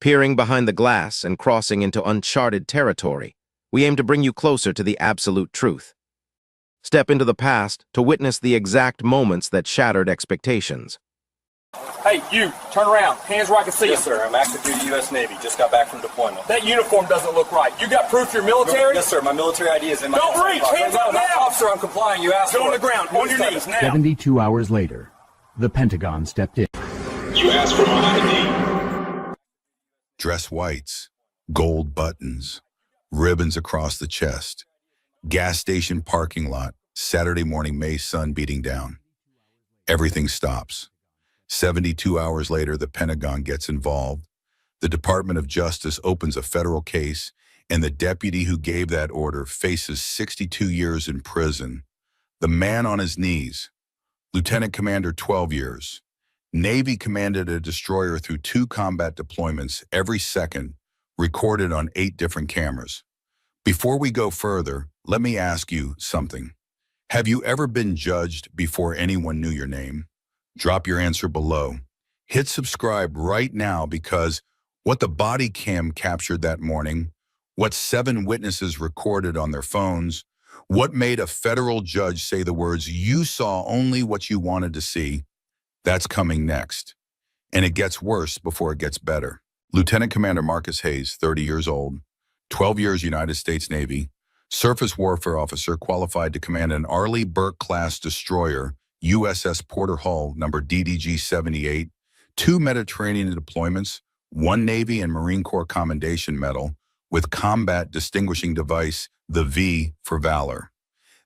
Peering behind the glass and crossing into uncharted territory, we aim to bring you closer to the absolute truth. Step into the past to witness the exact moments that shattered expectations. Hey, you, turn around. Hands where I can see Yes, them. sir. I'm active duty U.S. Navy. Just got back from deployment. That uniform doesn't look right. You got proof you're military? Yes, sir. My military ID is in my... Don't reach! Hands up now! Officer, I'm complying. You asked Go for on it. the ground, on your knees, now. 72 hours later, the Pentagon stepped in. You asked for my ID. Dress whites, gold buttons, ribbons across the chest. Gas station parking lot, Saturday morning May sun beating down. Everything stops. 72 hours later, the Pentagon gets involved. The Department of Justice opens a federal case, and the deputy who gave that order faces 62 years in prison. The man on his knees, Lieutenant Commander, 12 years. Navy commanded a destroyer through 2 combat deployments every second, recorded on 8 different cameras. Before we go further, let me ask you something. Have you ever been judged before anyone knew your name? Drop your answer below. Hit subscribe right now, because what the body cam captured that morning, what 7 witnesses recorded on their phones, what made a federal judge say the words, "You saw only what you wanted to see," that's coming next. And it gets worse before it gets better. Lieutenant Commander Marcus Hayes, 30 years old, 12 years United States Navy, surface warfare officer qualified to command an Arleigh Burke-class destroyer, USS Porter Hull, number DDG-78, 2 Mediterranean deployments, 1 Navy and Marine Corps Commendation Medal, with Combat Distinguishing Device, the V for Valor.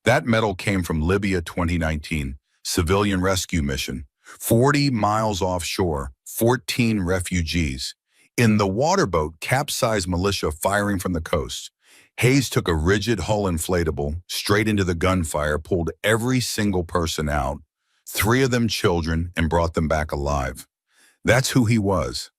That medal came from Libya 2019, civilian rescue mission, 40 miles offshore, 14 refugees. In the waterboat, capsized militia firing from the coast. Hayes took a rigid hull inflatable straight into the gunfire, pulled every single person out, 3 of them children, and brought them back alive. That's who he was.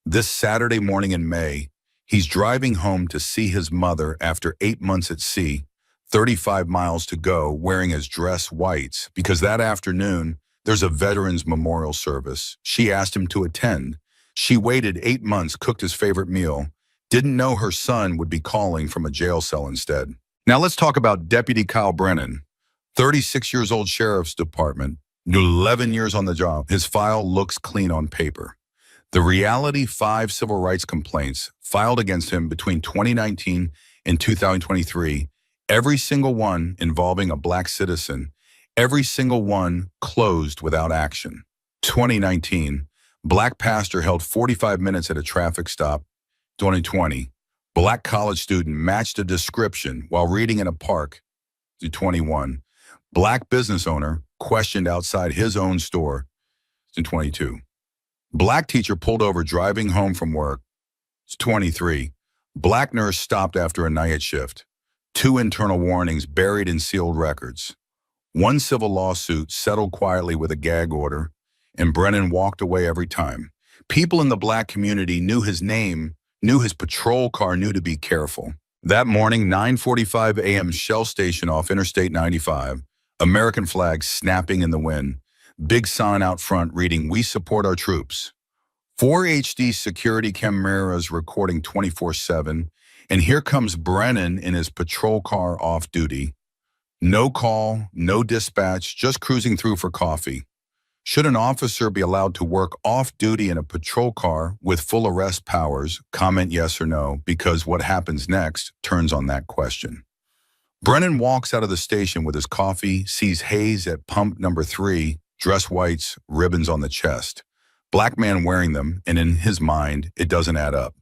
This Saturday morning in May, he's driving home to see his mother after 8 months at sea, 35 miles to go, wearing his dress whites, because that afternoon, there's a veterans memorial service. She asked him to attend. She waited 8 months, cooked his favorite meal, didn't know her son would be calling from a jail cell instead. Now let's talk about Deputy Kyle Brennan, 36 years old, Sheriff's Department, 11 years on the job. His file looks clean on paper. The reality, 5 civil rights complaints filed against him between 2019 and 2023, every single one involving a black citizen, every single one closed without action. 2019, black pastor held 45 minutes at a traffic stop. 2020, black college student matched a description while reading in a park. 2021, black business owner questioned outside his own store. 2022, black teacher pulled over driving home from work. 23, black nurse stopped after a night shift. 2 internal warnings buried in sealed records. 1 civil lawsuit settled quietly with a gag order, and Brennan walked away every time. People in the black community knew his name, knew his patrol car, knew to be careful. That morning, 9:45 a.m., Shell Station off Interstate 95, American flag snapping in the wind, big sign out front reading, "We support our troops." 4 HD security cameras recording 24/7, and here comes Brennan in his patrol car off duty. No call, no dispatch, just cruising through for coffee. Should an officer be allowed to work off-duty in a patrol car with full arrest powers? Comment yes or no, because what happens next turns on that question. Brennan walks out of the station with his coffee, sees Hayes at pump number 3, dress whites, ribbons on the chest. Black man wearing them, and in his mind, it doesn't add up.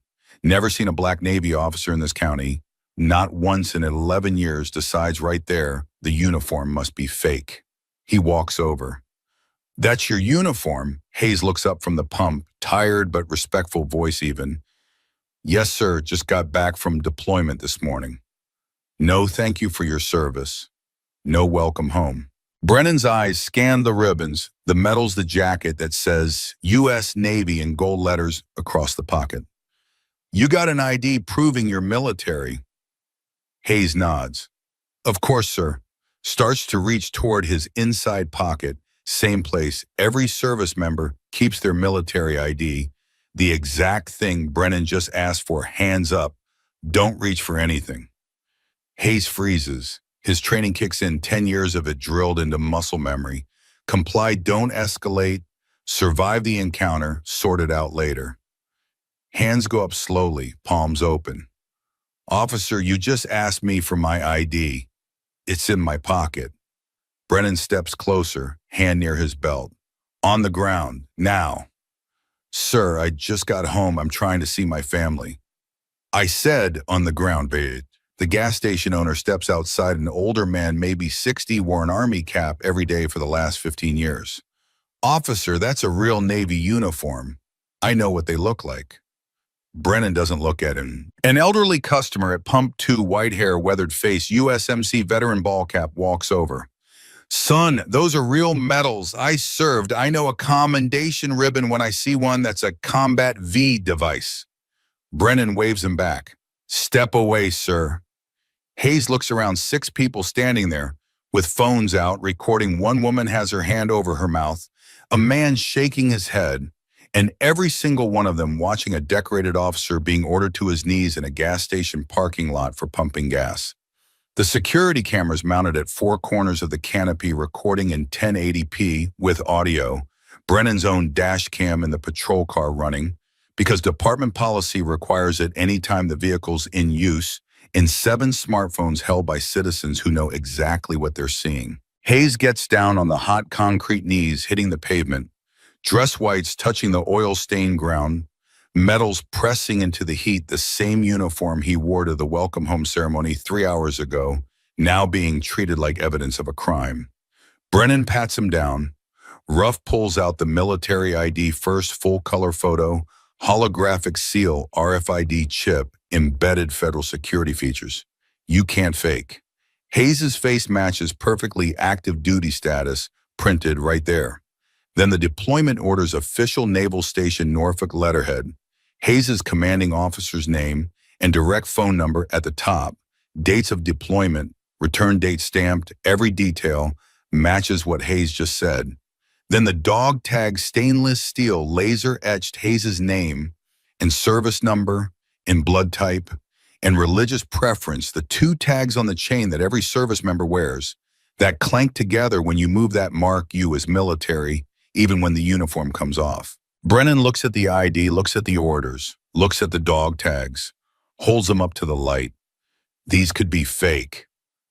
Never seen a black Navy officer in this county. Not once in 11 years, decides right there, the uniform must be fake. He walks over. "That's your uniform?" Hayes looks up from the pump, tired but respectful voice even. "Yes, sir, just got back from deployment this morning." "No, thank you for your service. No welcome home." Brennan's eyes scan the ribbons, the medals, the jacket that says U.S. Navy in gold letters across the pocket. "You got an ID proving you're military?" Hayes nods. "Of course, sir." Starts to reach toward his inside pocket. Same place every service member keeps their military ID. The exact thing Brennan just asked for, hands up. Don't reach for anything. Hayes freezes. His training kicks in, 10 years of it drilled into muscle memory. Comply, don't escalate. Survive the encounter, sort it out later. Hands go up slowly, palms open. Officer, you just asked me for my ID. It's in my pocket. Brennan steps closer, hand near his belt. On the ground, now. Sir, I just got home. I'm trying to see my family. I said on the ground, babe. The gas station owner steps outside. An older man, maybe 60, wore an army cap every day for the last 15 years. Officer, that's a real Navy uniform. I know what they look like. Brennan doesn't look at him. An elderly customer at Pump 2, white hair, weathered face, USMC veteran ball cap, walks over. Son, those are real medals. I served. I know a commendation ribbon when I see one that's a Combat V device. Brennan waves him back. Step away, sir. Hayes looks around, 6 people standing there with phones out, recording. One woman has her hand over her mouth, a man shaking his head, and every single one of them watching a decorated officer being ordered to his knees in a gas station parking lot for pumping gas. The security cameras mounted at 4 corners of the canopy, recording in 1080p with audio. Brennan's own dash cam in the patrol car running, because department policy requires it anytime the vehicle's in use, and 7 smartphones held by citizens who know exactly what they're seeing. Hayes gets down on the hot concrete knees, hitting the pavement. Dress whites touching the oil-stained ground, metals pressing into the heat, the same uniform he wore to the welcome home ceremony 3 hours ago, now being treated like evidence of a crime. Brennan pats him down. Ruff pulls out the military ID, first full-color photo, holographic seal, RFID chip, embedded federal security features. You can't fake. Hayes' face matches perfectly, active duty status, printed right there. Then the deployment order's official Naval Station Norfolk letterhead, Hayes' commanding officer's name, and direct phone number at the top, dates of deployment, return date stamped, every detail matches what Hayes just said. Then the dog tag, stainless steel, laser-etched Hayes' name and service number and blood type and religious preference, the 2 tags on the chain that every service member wears, that clank together when you move that mark you as military, even when the uniform comes off. Brennan looks at the ID, looks at the orders, looks at the dog tags, holds them up to the light. These could be fake.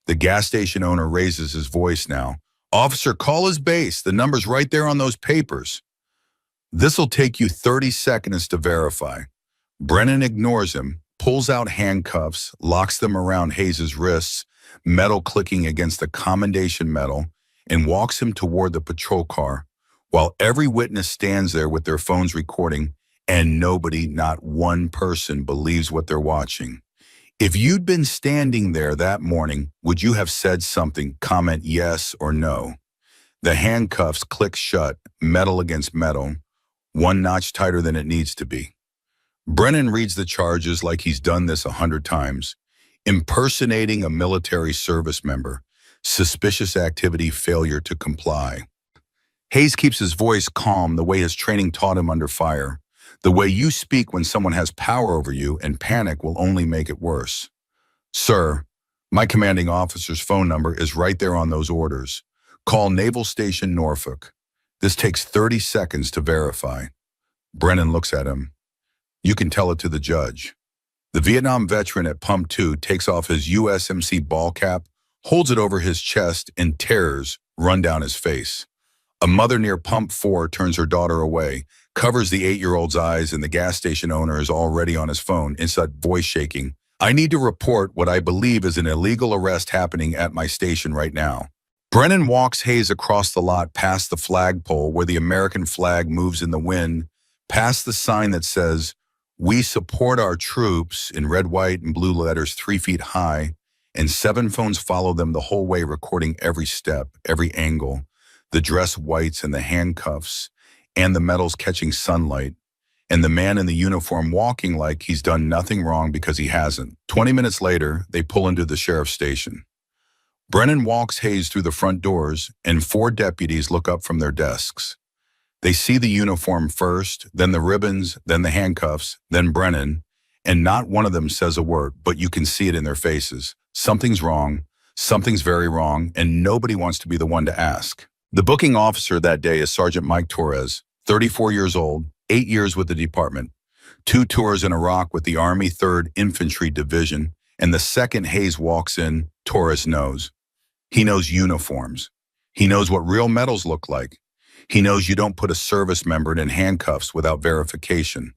The gas station owner raises his voice now. Officer, call his base. The number's right there on those papers. This'll take you 30 seconds to verify. Brennan ignores him, pulls out handcuffs, locks them around Hayes' wrists, metal clicking against the commendation metal, and walks him toward the patrol car, while every witness stands there with their phones recording, and nobody, not one person, believes what they're watching. If you'd been standing there that morning, would you have said something? Comment yes or no. The handcuffs click shut, metal against metal, 1 notch tighter than it needs to be. Brennan reads the charges like he's done this 100 times. Impersonating a military service member, suspicious activity, failure to comply. Hayes keeps his voice calm, the way his training taught him under fire. The way you speak when someone has power over you, and panic will only make it worse. Sir, my commanding officer's phone number is right there on those orders. Call Naval Station Norfolk. This takes 30 seconds to verify. Brennan looks at him. You can tell it to the judge. The Vietnam veteran at Pump 2 takes off his USMC ball cap, holds it over his chest, and tears run down his face. A mother near Pump 4 turns her daughter away, covers the 8-year-old's eyes, and the gas station owner is already on his phone, inside voice shaking. I need to report what I believe is an illegal arrest happening at my station right now. Brennan walks Hayes across the lot, past the flagpole where the American flag moves in the wind, past the sign that says, "We support our troops," in red, white, and blue letters 3 feet high, and 7 phones follow them the whole way, recording every step, every angle, the dress whites and the handcuffs, and the metals catching sunlight, and the man in the uniform walking like he's done nothing wrong because he hasn't. 20 minutes later, they pull into the sheriff's station. Brennan walks Hayes through the front doors, and 4 deputies look up from their desks. They see the uniform first, then the ribbons, then the handcuffs, then Brennan, and not one of them says a word, but you can see it in their faces. Something's wrong, something's very wrong, and nobody wants to be the one to ask. The booking officer that day is Sergeant Mike Torres, 34 years old, 8 years with the department, 2 tours in Iraq with the Army 3rd Infantry Division, and the second Hayes walks in, Torres knows. He knows uniforms. He knows what real medals look like. He knows you don't put a service member in handcuffs without verification.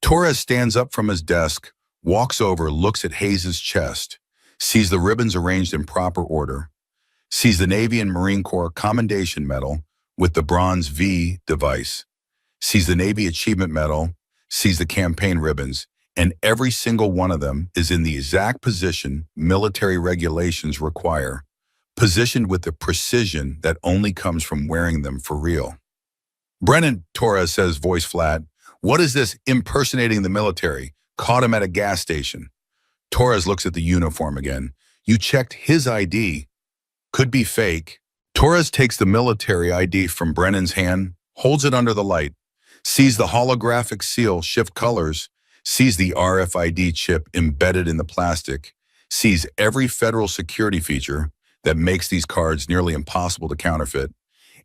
Torres stands up from his desk, walks over, looks at Hayes' chest, sees the ribbons arranged in proper order, sees the Navy and Marine Corps Commendation Medal with the bronze V device, sees the Navy Achievement Medal, sees the campaign ribbons, and every single one of them is in the exact position military regulations require, positioned with the precision that only comes from wearing them for real. Brennan, Torres says, voice flat, "What is this impersonating the military? Caught him at a gas station." Torres looks at the uniform again. "You checked his ID. Could be fake." Torres takes the military ID from Brennan's hand, holds it under the light, sees the holographic seal shift colors, sees the RFID chip embedded in the plastic, sees every federal security feature that makes these cards nearly impossible to counterfeit,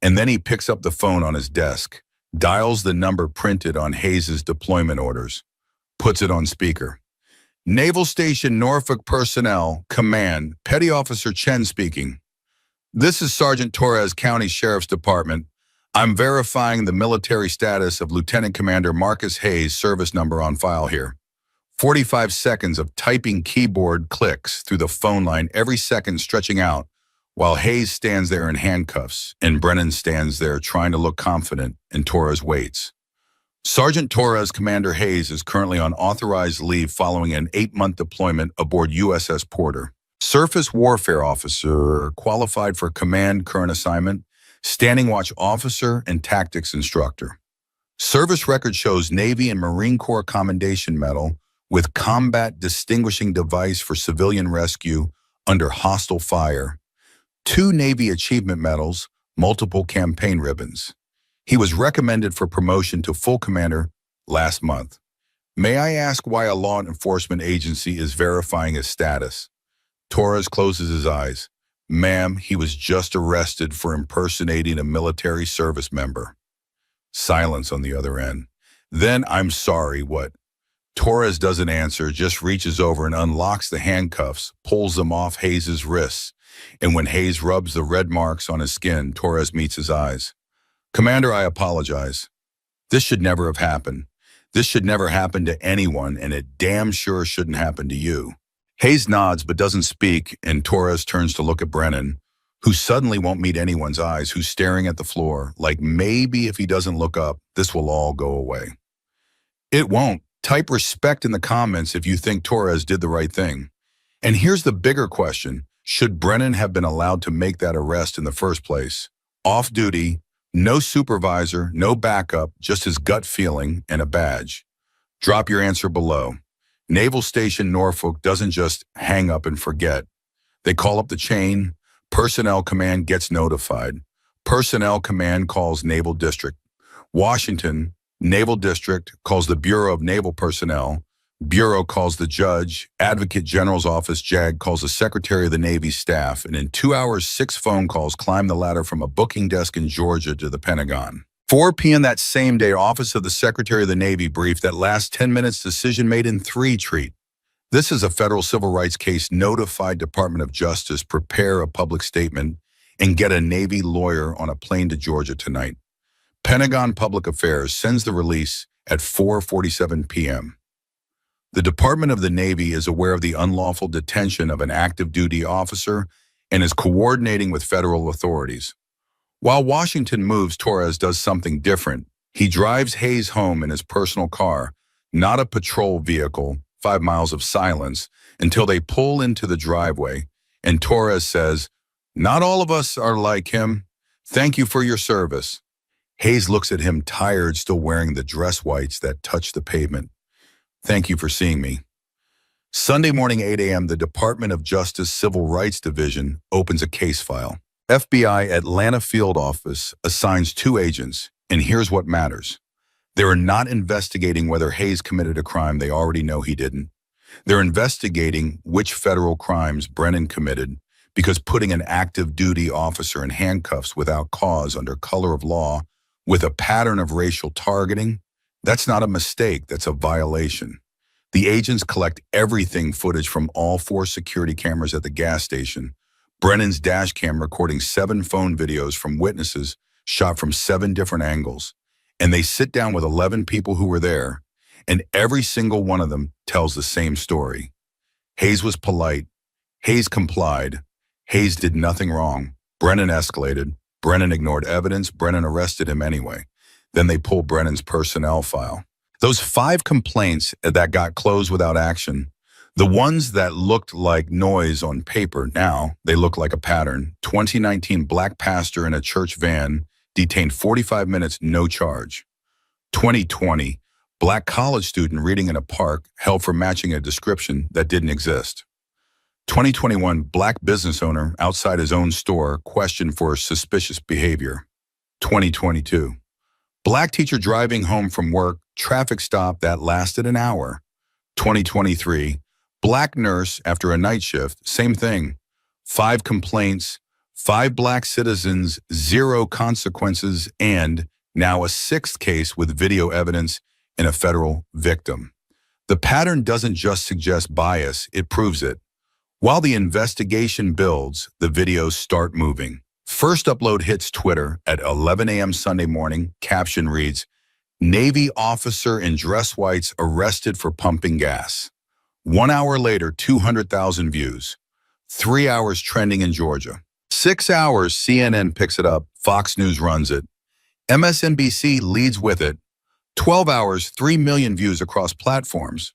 and then he picks up the phone on his desk, dials the number printed on Hayes' deployment orders, puts it on speaker. "Naval Station Norfolk Personnel, Command, Petty Officer Chen speaking. This is Sergeant Torres, County Sheriff's Department. I'm verifying the military status of Lieutenant Commander Marcus Hayes' service number on file here." 45 seconds of typing keyboard clicks through the phone line, every second stretching out, while Hayes stands there in handcuffs and Brennan stands there trying to look confident, and Torres waits. Sergeant Torres, Commander Hayes, is currently on authorized leave following an 8-month deployment aboard USS Porter. Surface Warfare Officer, qualified for command current assignment, standing watch officer, and tactics instructor. Service record shows Navy and Marine Corps Commendation Medal with Combat Distinguishing Device for Civilian Rescue under hostile fire, 2 Navy Achievement Medals, multiple campaign ribbons. He was recommended for promotion to full commander last month. May I ask why a law enforcement agency is verifying his status? Torres closes his eyes. Ma'am, he was just arrested for impersonating a military service member. Silence on the other end. Then I'm sorry, what? Torres doesn't answer, just reaches over and unlocks the handcuffs, pulls them off Hayes' wrists, and when Hayes rubs the red marks on his skin, Torres meets his eyes. Commander, I apologize. This should never have happened. This should never happen to anyone, and it damn sure shouldn't happen to you. Hayes nods but doesn't speak, and Torres turns to look at Brennan, who suddenly won't meet anyone's eyes, who's staring at the floor, like maybe if he doesn't look up, this will all go away. It won't. Type respect in the comments if you think Torres did the right thing. And here's the bigger question. Should Brennan have been allowed to make that arrest in the first place? Off duty, no supervisor, no backup, just his gut feeling and a badge. Drop your answer below. Naval Station Norfolk doesn't just hang up and forget. They call up the chain. Personnel Command gets notified. Personnel Command calls Naval District. Washington, Naval District calls the Bureau of Naval Personnel. Bureau calls the judge. Advocate General's Office, JAG, calls the Secretary of the Navy staff. And in 2 hours, 6 phone calls climb the ladder from a booking desk in Georgia to the Pentagon. 4 p.m. that same day, Office of the Secretary of the Navy briefed that last 10 minutes decision made in 3 treat. This is a federal civil rights case. Notified Department of Justice, prepare a public statement, and get a Navy lawyer on a plane to Georgia tonight. Pentagon Public Affairs sends the release at 4:47 p.m. The Department of the Navy is aware of the unlawful detention of an active duty officer and is coordinating with federal authorities. While Washington moves, Torres does something different. He drives Hayes home in his personal car, not a patrol vehicle, 5 miles of silence, until they pull into the driveway, and Torres says, "Not all of us are like him. Thank you for your service." Hayes looks at him, tired, still wearing the dress whites that touch the pavement. "Thank you for seeing me." Sunday morning, 8 a.m., the Department of Justice Civil Rights Division opens a case file. FBI Atlanta Field Office assigns 2 agents, And here's what matters. They are not investigating whether Hayes committed a crime they already know he didn't. They're investigating which federal crimes Brennan committed, because putting an active duty officer in handcuffs without cause under color of law with a pattern of racial targeting, that's not a mistake, that's a violation. The agents collect everything footage from all 4 security cameras at the gas station, Brennan's dash cam recording 7 phone videos from witnesses shot from 7 different angles. And they sit down with 11 people who were there, and every single one of them tells the same story. Hayes was polite. Hayes complied. Hayes did nothing wrong. Brennan escalated. Brennan ignored evidence. Brennan arrested him anyway. Then they pulled Brennan's personnel file. Those 5 complaints that got closed without action, the ones that looked like noise on paper, now they look like a pattern. 2019 black pastor in a church van detained 45 minutes, no charge. 2020, black college student reading in a park held for matching a description that didn't exist. 2021, black business owner outside his own store questioned for suspicious behavior. 2022, black teacher driving home from work, traffic stop that lasted an hour. 2023, black nurse after a night shift, same thing. 5 complaints, 5 black citizens, 0 consequences, and now a 6th case with video evidence in a federal victim. The pattern doesn't just suggest bias, it proves it. While the investigation builds, the videos start moving. First upload hits Twitter at 11 a.m. Sunday morning. Caption reads, "Navy officer in dress whites arrested for pumping gas." 1 hour later, 200,000 views. 3 hours trending in Georgia. 6 hours, CNN picks it up. Fox News runs it. MSNBC leads with it. 12 hours, 3 million views across platforms.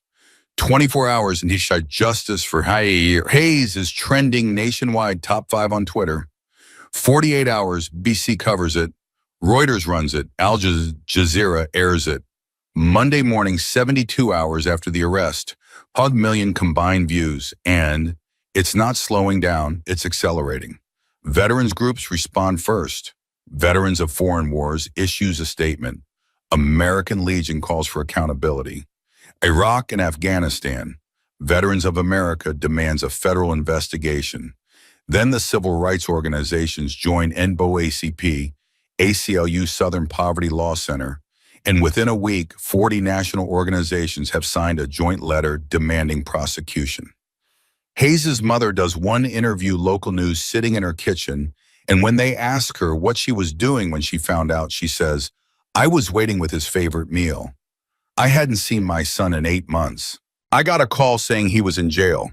24 hours, and he shot justice for Hayes is trending nationwide, top 5 on Twitter. 48 hours, BC covers it. Reuters runs it. Al Jazeera airs it. Monday morning, 72 hours after the arrest, 1 million combined views, and it's not slowing down, it's accelerating. Veterans groups respond first. Veterans of Foreign Wars issues a statement. American Legion calls for accountability. Iraq and Afghanistan, Veterans of America demands a federal investigation. Then the civil rights organizations join NAACP, ACLU Southern Poverty Law Center, and within a week, 40 national organizations have signed a joint letter demanding prosecution. Hayes's mother does one interview local news sitting in her kitchen, and when they ask her what she was doing when she found out, she says, "I was waiting with his favorite meal. I hadn't seen my son in 8 months. I got a call saying he was in jail."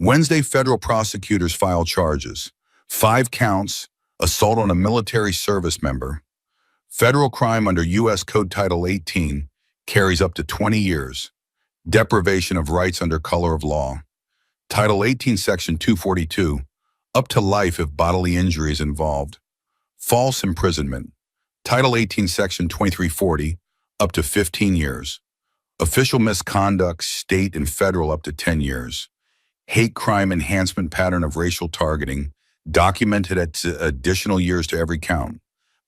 Wednesday, federal prosecutors filed charges. 5 counts, assault on a military service member. Federal crime under U.S. Code Title 18 carries up to 20 years. Deprivation of rights under color of law. Title 18, Section 242, up to life if bodily injury is involved. False imprisonment. Title 18, Section 2340, up to 15 years. Official misconduct, state and federal, up to 10 years. Hate crime enhancement pattern of racial targeting, documented at additional years to every count.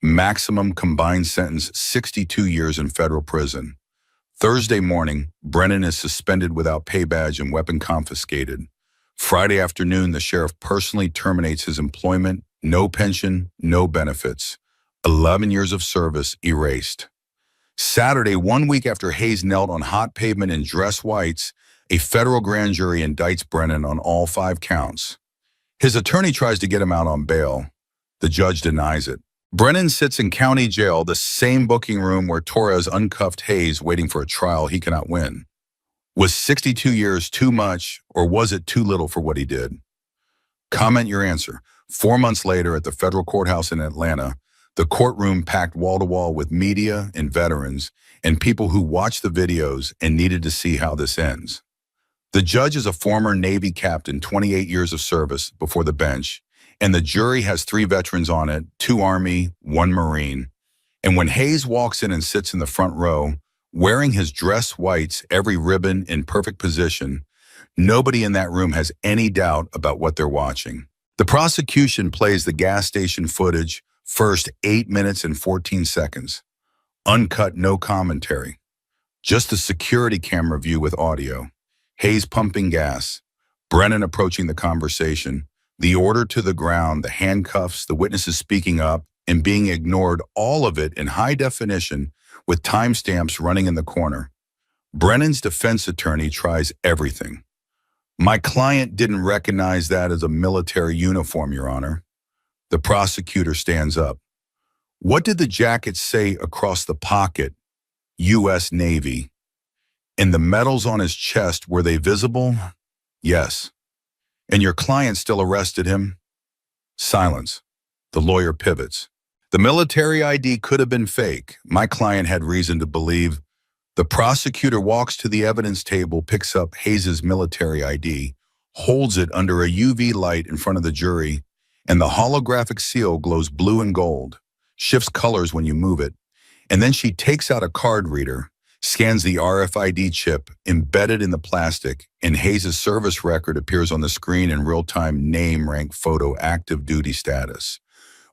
Maximum combined sentence, 62 years in federal prison. Thursday morning, Brennan is suspended without pay badge and weapon confiscated. Friday afternoon, the sheriff personally terminates his employment, no pension, no benefits. 11 years of service erased. Saturday, 1 week after Hayes knelt on hot pavement in dress whites, a federal grand jury indicts Brennan on all 5 counts. His attorney tries to get him out on bail. The judge denies it. Brennan sits in county jail, the same booking room where Torres uncuffed Hayes, waiting for a trial he cannot win. Was 62 years too much, or was it too little for what he did? Comment your answer. 4 months later, at the federal courthouse in Atlanta, the courtroom packed wall-to-wall with media and veterans and people who watched the videos and needed to see how this ends. The judge is a former Navy captain, 28 years of service before the bench, and the jury has 3 veterans on it, 2 Army, 1 Marine. And when Hayes walks in and sits in the front row, wearing his dress whites, every ribbon in perfect position, nobody in that room has any doubt about what they're watching. The prosecution plays the gas station footage, first 8 minutes and 14 seconds. Uncut, no commentary. Just a security camera view with audio. Hayes pumping gas. Brennan approaching the conversation. The order to the ground, the handcuffs, the witnesses speaking up, and being ignored, all of it in high definition with timestamps running in the corner. Brennan's defense attorney tries everything. My client didn't recognize that as a military uniform, Your Honor. The prosecutor stands up. What did the jacket say across the pocket? U.S. Navy. And the medals on his chest, were they visible? Yes. And your client still arrested him? Silence. The lawyer pivots. The military ID could have been fake. My client had reason to believe. The prosecutor walks to the evidence table, picks up Hayes's military ID, holds it under a UV light in front of the jury, and the holographic seal glows blue and gold, shifts colors when you move it. And then she takes out a card reader, scans the RFID chip embedded in the plastic, and Hayes's service record appears on the screen in real-time: name, rank, photo, active duty status.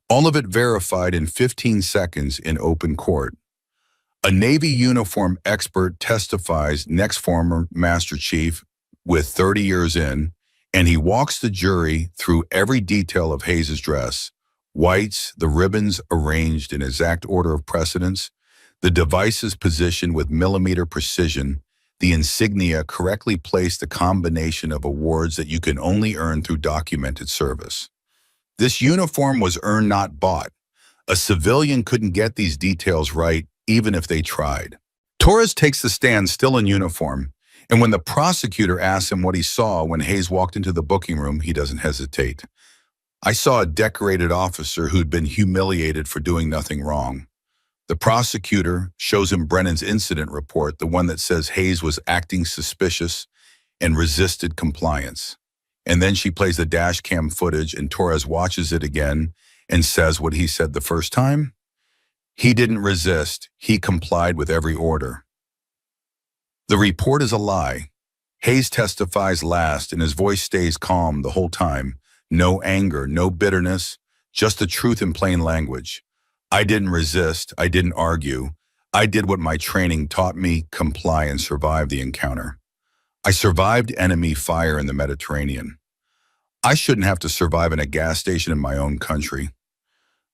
All of it verified in 15 seconds in open court. A Navy uniform expert testifies, next former Master Chief with 30 years in, and he walks the jury through every detail of Hayes's dress. Whites, the ribbons arranged in exact order of precedence, the devices positioned with millimeter precision, the insignia correctly placed, a combination of awards that you can only earn through documented service. This uniform was earned, not bought. A civilian couldn't get these details right, even if they tried. Torres takes the stand still in uniform, and when the prosecutor asks him what he saw when Hayes walked into the booking room, he doesn't hesitate. I saw a decorated officer who'd been humiliated for doing nothing wrong. The prosecutor shows him Brennan's incident report, the one that says Hayes was acting suspicious and resisted compliance. And then she plays the dash cam footage, and Torres watches it again and says what he said the first time. He didn't resist. He complied with every order. The report is a lie. Hayes testifies last, and his voice stays calm the whole time. No anger, no bitterness, just the truth in plain language. I didn't resist. I didn't argue. I did what my training taught me: comply and survive the encounter. I survived enemy fire in the Mediterranean. I shouldn't have to survive in a gas station in my own country.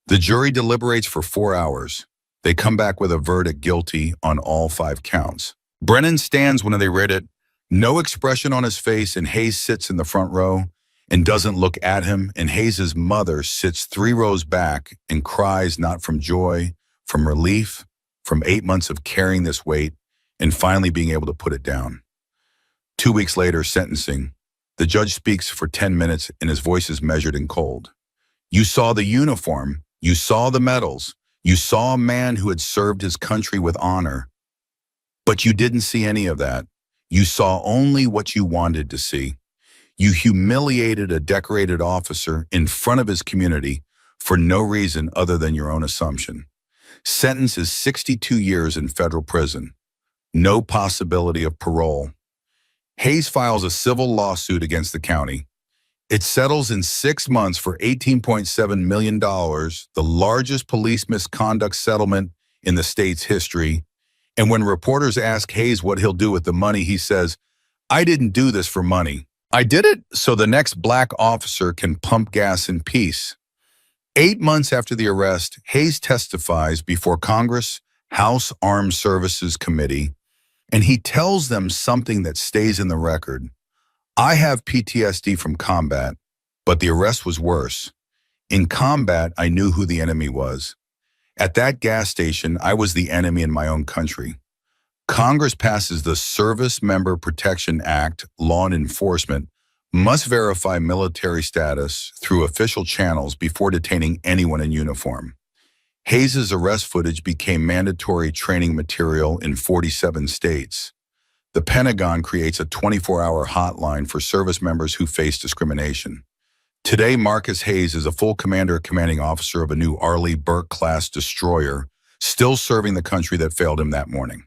The jury deliberates for 4 hours. They come back with a verdict: guilty on all 5 counts. Brennan stands when they read it, no expression on his face, and Hayes sits in the front row and doesn't look at him, and Hayes's mother sits 3 rows back and cries, not from joy, from relief, from 8 months of carrying this weight and finally being able to put it down. 2 weeks later, sentencing. The judge speaks for 10 minutes, and his voice is measured and cold. You saw the uniform. You saw the medals. You saw a man who had served his country with honor. But you didn't see any of that. You saw only what you wanted to see. You humiliated a decorated officer in front of his community for no reason other than your own assumption. Sentence is 62 years in federal prison. No possibility of parole. Hayes files a civil lawsuit against the county. It settles in 6 months for $18.7 million, the largest police misconduct settlement in the state's history. And when reporters ask Hayes what he'll do with the money, he says, I didn't do this for money. I did it so the next black officer can pump gas in peace. 8 months after the arrest, Hayes testifies before Congress House Armed Services Committee, and he tells them something that stays in the record. I have PTSD from combat, but the arrest was worse. In combat, I knew who the enemy was. At that gas station, I was the enemy in my own country. Congress passes the Service Member Protection Act. Law enforcement must verify military status through official channels before detaining anyone in uniform. Hayes's arrest footage became mandatory training material in 47 states. The Pentagon creates a 24-hour hotline for service members who face discrimination. Today, Marcus Hayes is a full commander commanding officer of a new Arleigh Burke-class destroyer, still serving the country that failed him that morning.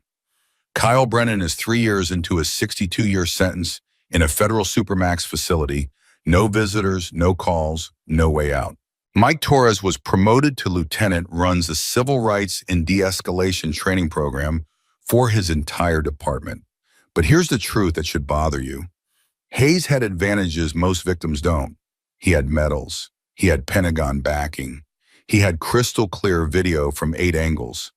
Kyle Brennan is 3 years into a 62-year sentence in a federal supermax facility. No visitors, no calls, no way out. Mike Torres was promoted to lieutenant, runs a civil rights and de-escalation training program for his entire department. But here's the truth that should bother you. Hayes had advantages most victims don't. He had medals. He had Pentagon backing. He had crystal clear video from 8 angles.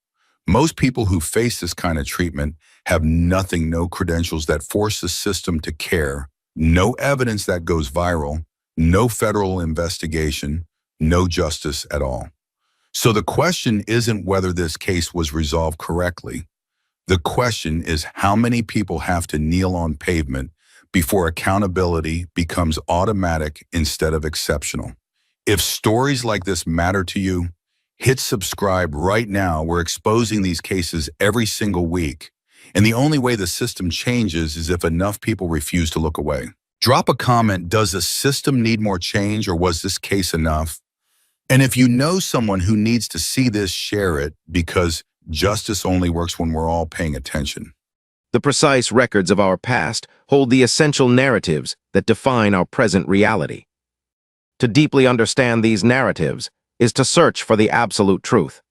Most people who face this kind of treatment have nothing, no credentials that force the system to care, no evidence that goes viral, no federal investigation, no justice at all. So the question isn't whether this case was resolved correctly. The question is how many people have to kneel on pavement before accountability becomes automatic instead of exceptional. If stories like this matter to you, hit subscribe right now. We're exposing these cases every single week. And the only way the system changes is if enough people refuse to look away. Drop a comment. Does the system need more change, or was this case enough? And if you know someone who needs to see this, share it, because justice only works when we're all paying attention. The precise records of our past hold the essential narratives that define our present reality. To deeply understand these narratives is to search for the absolute truth.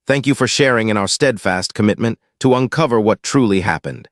Thank you for sharing in our steadfast commitment to uncover what truly happened.